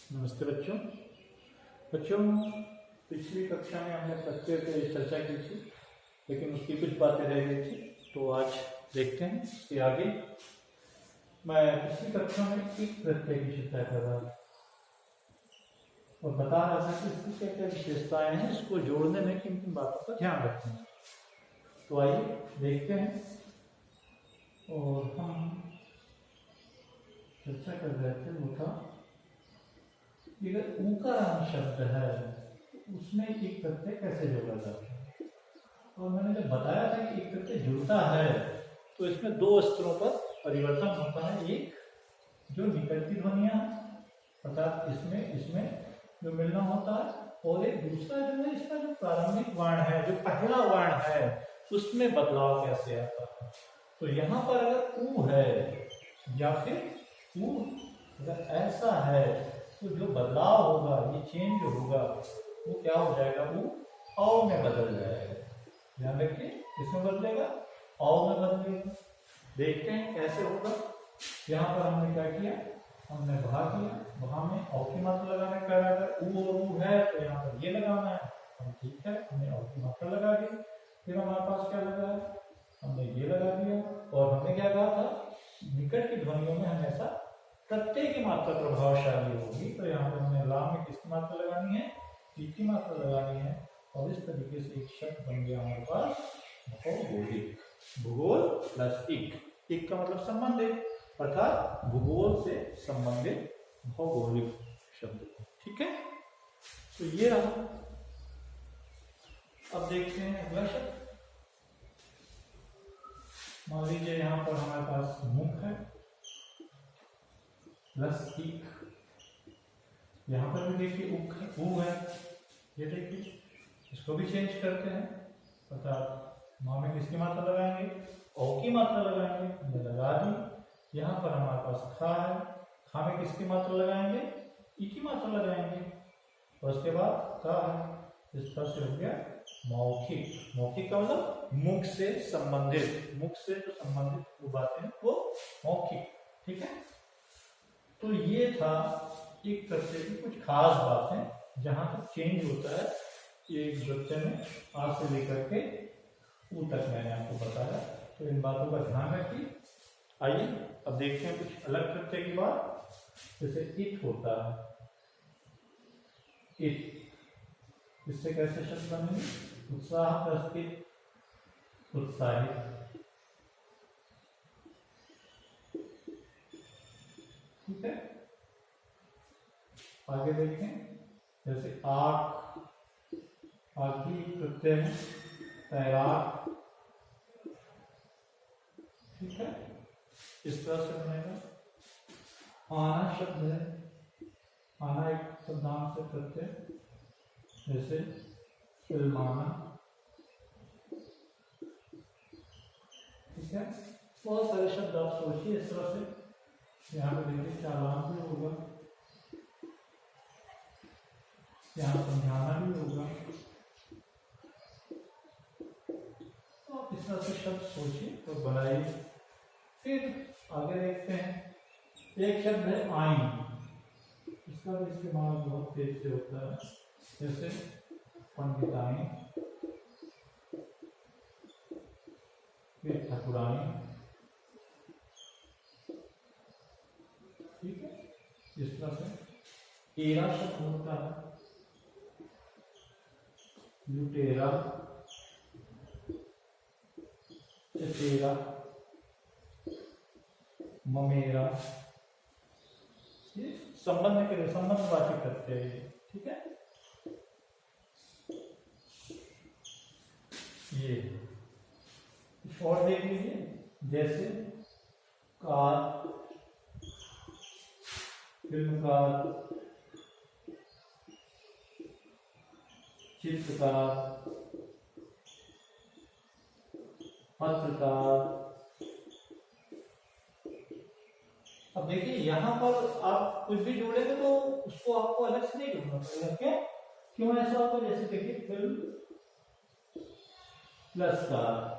नमस्ते बच्चों। बच्चों, पिछली कक्षा में हमने प्रत्यय पे चर्चा की थी, लेकिन उसकी कुछ बातें रह गई थी, तो आज देखते हैं इसके आगे। मैं पिछली कक्षा में एक प्रत्यय की चर्चा कर रहा था और बता रहा था कि इसकी क्या क्या विशेषताएं हैं, इसको जोड़ने में किन किन बातों का ध्यान रखना है। तो आइए देखते हैं। और हम चर्चा कर रहे थे वो था अगर ऊकारांत शब्द है उसमें एक प्रत्यय कैसे जोड़ा जाता है। और मैंने जब बताया था कि एक प्रत्यय जुड़ता है तो इसमें दो स्तरों पर परिवर्तन होता है। एक जो निकट की ध्वनियां अर्थात इसमें जो मिलना होता है, और एक दूसरा जो है इसका जो प्रारंभिक वर्ण है, जो पहला वर्ण है, उसमें बदलाव कैसे आता है। तो यहाँ पर अगर ऊ है या फिर ऊ अगर ऐसा है तो जो बदलाव होगा, ये चेंज होगा, वो क्या हो जाएगा, वो औ में बदल जाएगा। ध्यान रखिए, किसमें बदलेगा, औ में बदलेगा। देखते हैं कैसे होगा। यहाँ पर हमने क्या किया, हमने भा किया, भा में औ की मात्रा लगाने का, अगर ऊ और ऊ है तो यहाँ पर ये लगाना है, हम ठीक है, हमने औ की मात्रा लगा दी। फिर हमारे पास क्या लगा है, हमने ये लगा दिया। और हमने क्या कहा था, निकट की ध्वनियों में हमेशा प्रत्यय की मात्रा प्रभावशाली होगी, तो यहाँ पर हमने ला में किसकी मात्रा लगानी है, टी की मात्रा लगानी है। और इस तरीके से एक शब्द बन गया हमारे पास भौगोलिक। भूगोल प्लस इक का मतलब संबंधित, अर्थात भूगोल से संबंधित भौगोलिक शब्द। ठीक है, तो ये रहा। अब देखते हैं अगला शब्द। मान लीजिए यहाँ पर हमारे पास मुख है प्लस इक, यहाँ पर भी देखिए ऊ है, ये देखिए, इसको भी चेंज करते हैं, अर्थात माँ में किसकी मात्रा लगाएंगे, औ की मात्रा लगाएंगे, हमने लगा दी। यहाँ पर हमारे पास खा है, खा में किसकी मात्रा लगाएंगे, ई की मात्रा लगाएंगे। और उसके बाद का है, इस तरह से हो गया मौखिक। मौखिक का मतलब मुख से संबंधित, मुख से जो संबंधित वो बातें हैं वो मौखिक। ठीक है, तो ये था एक प्रत्यय की कुछ खास बातें जहां तक चेंज होता है एक प्रत्यय में आ से लेकर के ऊ तक मैंने आपको बताया, तो इन बातों का ध्यान रखिए। आइए अब देखते हैं कुछ अलग प्रत्यय की बात। जैसे इत होता है, इत, इससे कैसे शब्द बनेंगे, उत्साह प्लस इत, उत्साहित। ठीक है, आगे देखें। जैसे आग, आग भी प्रत्यय है, तैराक। ठीक है, इस तरह से बनेगा। आना शब्द है, आना एक शब्दांश से प्रत्यय, जैसे फिल्माना। ठीक है, बहुत सारे शब्द आप सोचिए इस तरह से। यहाँ पे देखिए चालान भी होगा, यहाँ समझाना भी होगा। तो आप इस तरह से शब्द सोचिए और बनाइए। फिर आगे देखते हैं, एक शब्द है आइन, इसका भी इस्तेमाल बहुत तेज से होता है, जैसे पंडिताइन, फिर ठाकुराइन। ठीक है, इस तरह से एरा शब्द होता है, लुटेरा, चचेरा, ममेरा। ये संबंध के लिए संबंधवाची प्रत्यय है। ठीक है, ये और देख लीजिए, जैसे कार, फिल्मकार, चित्रकार, पत्रकार। अब देखिए यहाँ पर आप कुछ भी जोड़ेंगे तो उसको आपको अलग से नहीं जोड़ना पड़ेगा। क्या, क्यों ऐसा होगा, जैसे देखिए फिल्म प्लस कार,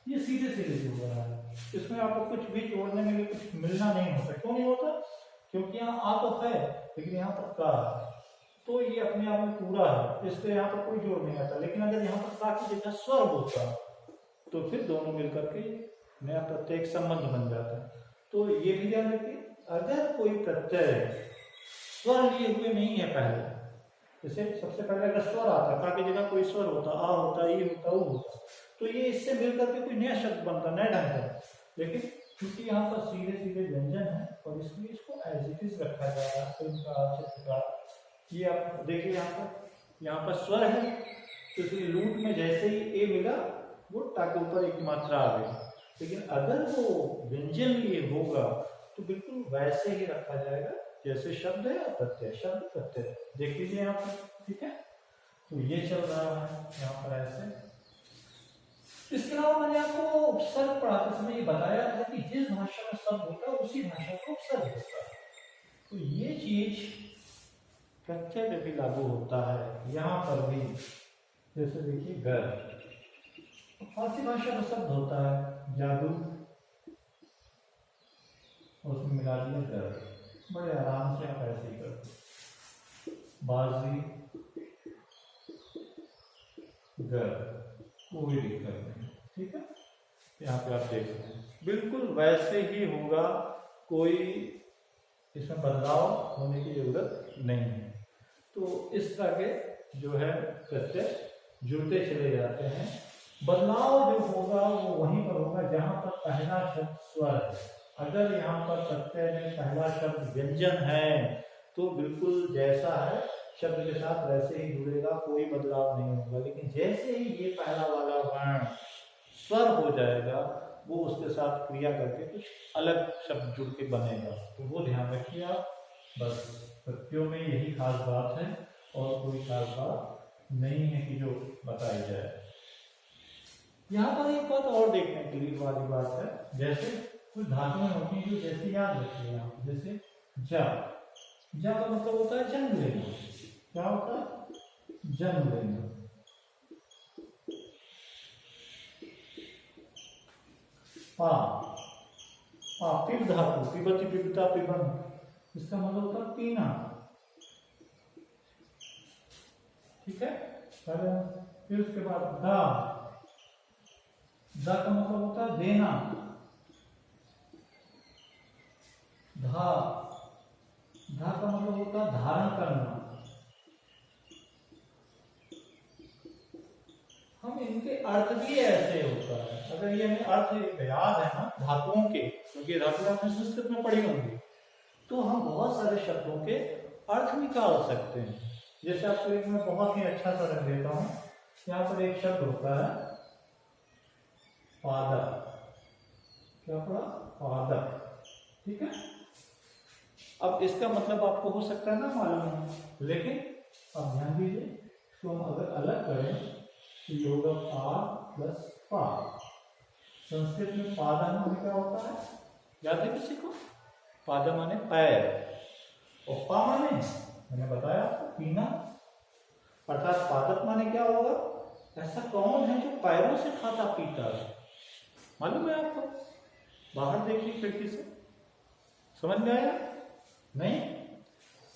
ये सीधे सीधे जोड़ रहा है, इसमें आपको कुछ भी जोड़ने में कुछ मिलना नहीं होता। क्यों नहीं होता, क्योंकि यहाँ आ तो है लेकिन यहाँ पर का है, तो ये अपने आप में पूरा है, इसलिए यहाँ पर कोई जोड़ नहीं आता। लेकिन अगर यहाँ पर का की जगह स्वर होता तो फिर दोनों मिलकर के नया प्रत्यय संबंध बन जाता है। तो ये भी ध्यान रखिए, अगर कोई प्रत्यय स्वर लिए हुए नहीं है पहले, जैसे सबसे पहले अगर स्वर आता, का की जगह कोई स्वर होता, आ होता, ई होता, ऊ होता, तो ये इससे मिलकर के कोई नया शब्द बनता, नया ढंग का। लेकिन क्योंकि यहाँ पर सीधे सीधे व्यंजन है और इसलिए इसको एज इट इज रखा जाएगा। ये आप देखिए यहाँ पर स्वर है, तो इसलिए लूट में जैसे ही ए मिला वो टा के ऊपर एक मात्रा आ गई। लेकिन अगर वो व्यंजन लिए होगा तो बिल्कुल वैसे ही रखा जाएगा जैसे शब्द है या प्रत्यय, शब्द प्रत्यय। देख लीजिए यहाँ पर, ठीक है। तो ये चल रहा है यहाँ पर ऐसे। इसके अलावा मैंने आपको उपसर्ग पढ़ाते समय ये बताया था कि जिस भाषा में शब्द होता है उसी भाषा को उपसर्ग होता है। तो ये चीज प्रत्यय में भी लागू होता है यहाँ पर भी। जैसे देखिए घर, फारसी भाषा का शब्द होता है जादू, उसमें मिला दिया घर, बड़े आराम से आप ऐसे ही करते। बाजी, घर, कोई दिक्कत नहीं, ठीक है। यहाँ पे आप देख रहे हैं बिल्कुल वैसे ही होगा, कोई इसमें बदलाव होने की जरूरत नहीं है। तो इस तरह के जो है प्रत्यय जुड़ते चले जाते हैं। बदलाव जो होगा वो वहीं पर होगा जहां पर पहला शब्द स्वर है। अगर यहाँ पर प्रत्यय में पहला शब्द व्यंजन है तो बिल्कुल जैसा है शब्द के साथ वैसे ही जुड़ेगा, कोई बदलाव नहीं होगा। लेकिन जैसे ही ये पहला वाला वर्ण स्वर हो जाएगा वो उसके साथ क्रिया करके कुछ अलग शब्द जुड़ के बनेगा। तो वो ध्यान रखिए आप। बस प्रत्ययों में यही खास बात है और कोई खास बात नहीं है कि जो बताई जाए। यहाँ पर एक बात और देखने के लिए वाली बात है, जैसे कुछ धातुएं होती हैं जो जैसे याद रखिए यहाँ, जैसे जा, जा का मतलब होता है जन्म लेना। क्या होता है? जन्म लेना। पा, पा पिब धातु, पिबती पिबता पिबन, इसका मतलब होता है पीना, ठीक है। फिर उसके बाद दा, दा का मतलब होता है देना। धा, धा का मतलब होता है धारण करना। हम इनके अर्थ भी ऐसे होता है, अगर ये हमें अर्थ याद है ना धातुओं के, क्योंकि धातु आपने संस्कृत में पढ़ी होंगी, तो हम बहुत सारे शब्दों के अर्थ निकाल सकते हैं। जैसे आपको एक मैं बहुत ही अच्छा सा रख देता हूँ। यहाँ पर एक शब्द होता है पादप, क्या पड़ा? पादप, ठीक है। अब इसका मतलब आपको हो सकता है ना मालूम, लेकिन अब ध्यान दीजिए, तो हम अगर अलग करें तो ये होगा पा प्लस पा। संस्कृत में पादा माने क्या होता है, याद है किसी को? पादा माने पैर और पा माने मैंने बताया आपको पीना, अर्थात पादप माने क्या होगा? ऐसा कौन है जो पैरों से खाता पीता है? मालूम है आपको? बाहर देखिए खिड़की से, समझ में आया? नहीं,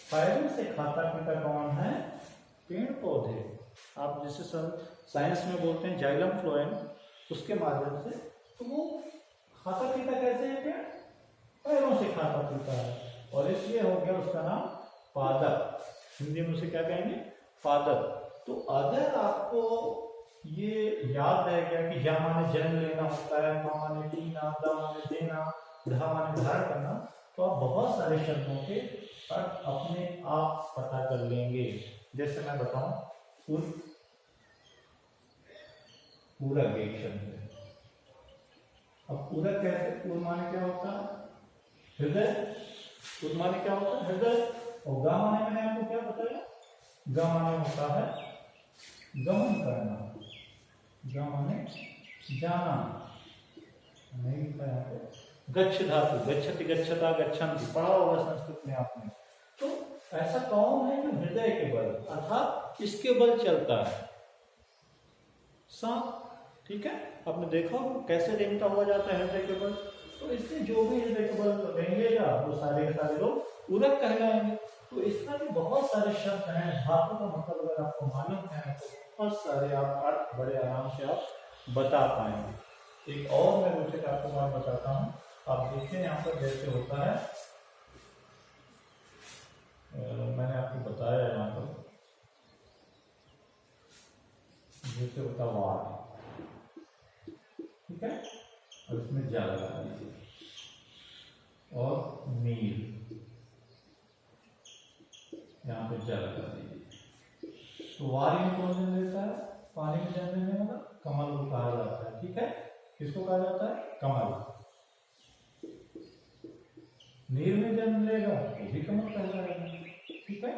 पैरों से खाता पीता कौन है? पेड़ पौधे। आप जिसे साइंस में बोलते हैं जाइलम फ्लोएम, उसके माध्यम से। तो वो खाता पीता कैसे है? पेड़ पैरों से खाता पीता है, और इसलिए हो गया उसका नाम पादप। हिंदी में उसे क्या कहेंगे? पादप। तो अगर आपको ये याद रह गया कि जा माने जन्म लेना होता है, पा माने पीना, दा माने देना, धा माने धारण करना, तो आप बहुत सारे शब्दों के अर्थ अपने आप पता कर लेंगे। जैसे मैं बताऊं, पूरक एक शब्द है। अब पूरक कैसे? पूर माने क्या होता है? हृदय। पूर माने क्या होता है? हृदय। और गा माने मैंने आपको क्या बताया? गा माने होता है गमन करना, गा माने जाना। नहीं लिखा यहाँ पे। गच्छ धातु, गच्छति गच्छता गच्छन्ति, पढ़ा होगा संस्कृत में आपने। तो ऐसा कौन है जो हृदय के बल, अर्थात इसके बल चलता है? सांप, ठीक है। आपने देखा कैसे रेंगता हुआ जाता है हृदय के बल। तो इससे जो भी इरेक्टेबल रहेंगेगा वो सारे के सारे लोग उरक कहलाएंगे। तो इस तरह के बहुत सारे शब्द हैं। धातु का मतलब अगर आपको मालूम है तो बहुत सारे आप अर्थ बड़े आराम से आप बता पाएंगे। एक और मैं रोचक आपको बात बताता हूँ। आप देखिए यहाँ पर जैसे होता है, मैंने आपको बताया यहाँ पर जैसे होता वार, ठीक है, और इसमें जा लगा दीजिए, और नील यहाँ पे जा लगा दीजिए। तो वारी में कौन जन्म लेता है? पानी में जन्म लेने वाला कमल को कहा जाता है, ठीक है। किसको कहा जाता है? कमल। नीर में जन्म लेगा वो भी कमल कहलाएगा, ठीक है।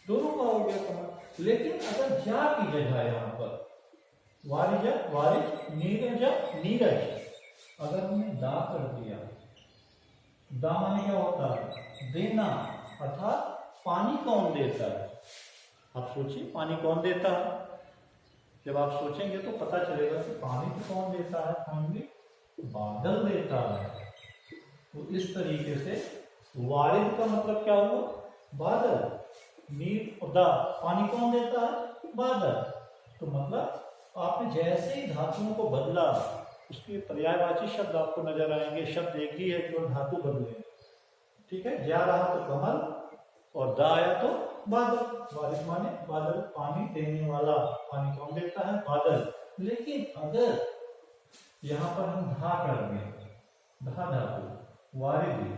दोनों का हो गया कमल। लेकिन अगर जा की जगह यहाँ पर वारिज वारिज नीरज नीरज, अगर हमने दा कर दिया, दा माने क्या होता है? देना, अर्थात पानी कौन देता है? आप सोचिए पानी कौन देता है। जब आप सोचेंगे तो पता चलेगा कि पानी तो कौन देता है? पानी बादल देता है। तो इस तरीके से वारिद का मतलब क्या हुआ? बादल। नीर दा, पानी कौन देता है? बादल। तो मतलब आपने जैसे ही धातुओं को बदला उसके पर्यायवाची शब्द आपको नजर आएंगे। शब्द एक ही है, केवल धातु बदले, ठीक है। जा रहा तो कमल और दा आया तो बादल। बारिश माने बादल, पानी देने वाला। पानी कौन देता है? बादल। लेकिन अगर यहाँ पर हम धा कर दें, धा धातु वारिदी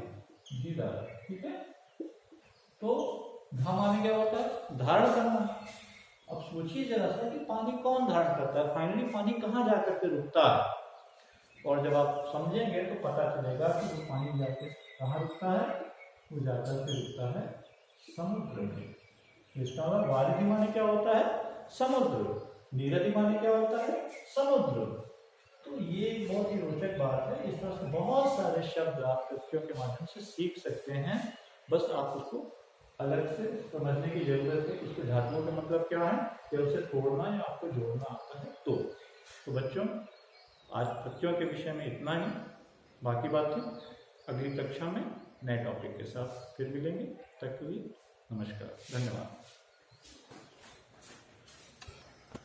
दीदा, ठीक है, तो धा माने क्या होता है? धारण करना। अब सोचिए जरा सा कि पानी कौन धारण करता है? फाइनली पानी कहाँ जाकर के रुकता है? और जब आप समझेंगे तो पता चलेगा कि वो पानी जाके कहाँ रुकता है? वो जाकर के रुकता है समुद्र में। इसका मतलब वारिधि माने क्या होता है? समुद्र। नीरधि माने क्या होता है? समुद्र। तो ये बहुत ही रोचक बात है। इस तरह से बहुत सारे शब्द आप तथ्यों के माध्यम से सीख सकते हैं। बस आप उसको अलग से समझने की जरूरत है। उसके धातुओं का मतलब क्या है, या उसे तोड़ना या आपको जोड़ना आता है तो बच्चों आज तथ्यों के विषय में इतना ही। बाकी बातें अगली कक्षा में नए टॉपिक के साथ फिर मिलेंगे। तक के लिए नमस्कार, धन्यवाद।